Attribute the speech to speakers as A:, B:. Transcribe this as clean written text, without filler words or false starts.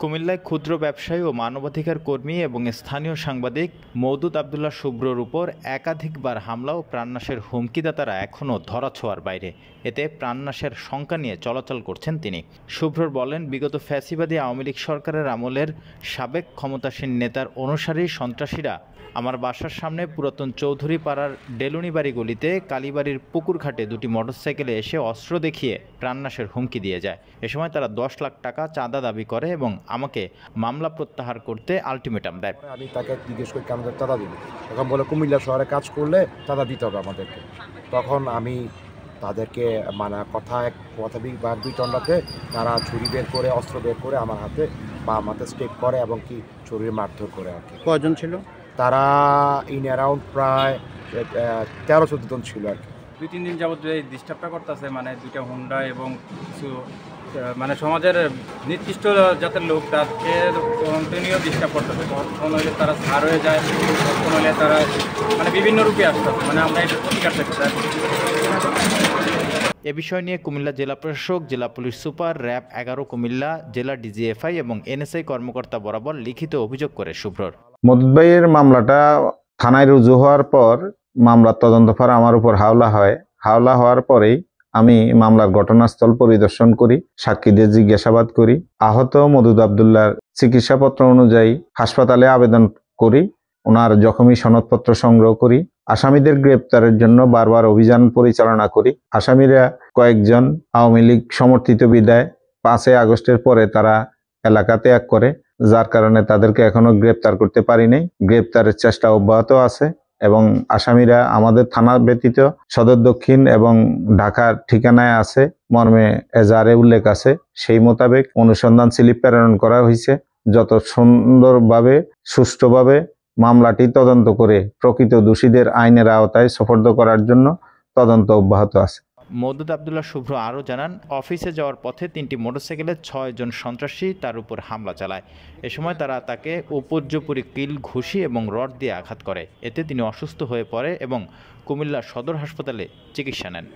A: কুমিল্লায় ক্ষুদ্র ব্যবসায়ী ও মানবাধিকার কর্মী এবং স্থানীয় সাংবাদিক মওদুদ আবদুল্লাহ শুভ্রর উপর একাধিকবার হামলা ও প্রাণনাশের হুমকিদাতারা এখনও ধরাছোঁয়ার বাইরে। এতে প্রাণনাশের শঙ্কা নিয়ে চলাচল করছেন তিনি। শুভ্রর বলেন, বিগত ফ্যাসিবাদী আওয়ামী লীগ সরকারের আমলের সাবেক ক্ষমতাসীন নেতার অনুসারী সন্ত্রাসীরা আমার বাসার সামনে পুরাতন চৌধুরী পাড়ার ডেলুনিবাড়ি গলিতে কালীবাড়ির পুকুরঘাটে দুটি মোটরসাইকেলে এসে অস্ত্র দেখিয়ে প্রাণনাশের হুমকি দিয়ে যায়। এ সময় তারা 10 লাখ টাকা চাঁদা দাবি করে এবং আমাকে মামলা প্রত্যাহার করতে আলটিমেটাম দেয়।
B: আমি তাকে জিজ্ঞেস করি আমাদের চাঁদা দিবি, তখন বলে কুমিল্লা শহরে কাজ করলে চাঁদা দিতে হবে আমাদেরকে। তখন আমি তাদেরকে কথা দুই টন্ডাতে তারা ছুরি বের করে অস্ত্র বের করে আমার হাতে বা আমাদের স্টেপ করে এবং কি ছুরির মারধর করে আর কি।
C: কয়জন ছিল
B: তারা? ইন অ্যারাউন্ড প্রায় 13-14 জন ছিল আর কি।
D: 2-3 দিন যাবত এই ডিস্টার্বটা করতেছে, দুইটা হুন্ডা এবং কিছু সমাজের নির্দিষ্ট জাতের লোক তাদের কন্টিনিউ ডিস্টার্ব করতেছে। কখন হলে তারা ছাড় হয়ে যায়, কখন হলে তারা বিভিন্ন রূপে আসতেছে। আমরা এটা প্রতিকার চাইছি।
A: এ বিষয় নিয়ে কুমিল্লা জেলা প্রশাসক, জেলা পুলিশ সুপার, র্যাব 11 কুমিল্লা, জেলা ডিজিএফআই এবং এনএসআই কর্মকর্তা বরাবর লিখিত অভিযোগ করে শুভ্রর।
E: মওদুদ ভাইয়ের মামলাটা থানায় রুজু হওয়ার পর মামলার তদন্তভার আমার উপর হাওলা হয়। হাওলা হওয়ার পরেই আমি মামলার ঘটনাস্থল পরিদর্শন করি, সাক্ষীদের জিজ্ঞাসাবাদ করি, আহত মওদুদ আবদুল্লাহর চিকিৎসাপত্র অনুযায়ী হাসপাতালে আবেদন করি, ওনার জখমি সনদপত্র সংগ্রহ করি, আসামিদের গ্রেপ্তারের জন্য বারবার অভিযান পরিচালনা করি। আসামিরা কয়েকজন আওয়ামী লীগ সমর্থিত বিধায় 5 আগস্টের পরে তারা এলাকা ত্যাগ করে, যার কারণে তাদেরকে এখনো গ্রেপ্তার করতে পারিনি। গ্রেপ্তারের চেষ্টা অব্যাহত আছে এবং আসামিরা আমাদের থানা ব্যতীত সদর দক্ষিণ এবং ঢাকার ঠিকানায় আছে মর্মে এজাহারে উল্লেখ আছে। সেই মোতাবেক অনুসন্ধান স্লিপ প্রেরণ করা হয়েছে। যত সুন্দরভাবে সুষ্ঠুভাবে মামলাটি তদন্ত করে প্রকৃত দোষীদের আইনের আওতায় সোপর্দ করার জন্য তদন্ত অব্যাহত আছে।
A: মওদুদ আবদুল্লাহ শুভ্র আরও জানান, অফিসে যাওয়ার পথে 3টি মোটরসাইকেলে 6 জন সন্ত্রাসী তার উপর হামলা চালায়। এ সময় তারা তাকে উপর্যুপরি কিল, ঘুষি এবং রড দিয়ে আঘাত করে। এতে তিনি অসুস্থ হয়ে পড়ে এবং কুমিল্লা সদর হাসপাতালে চিকিৎসা নেন।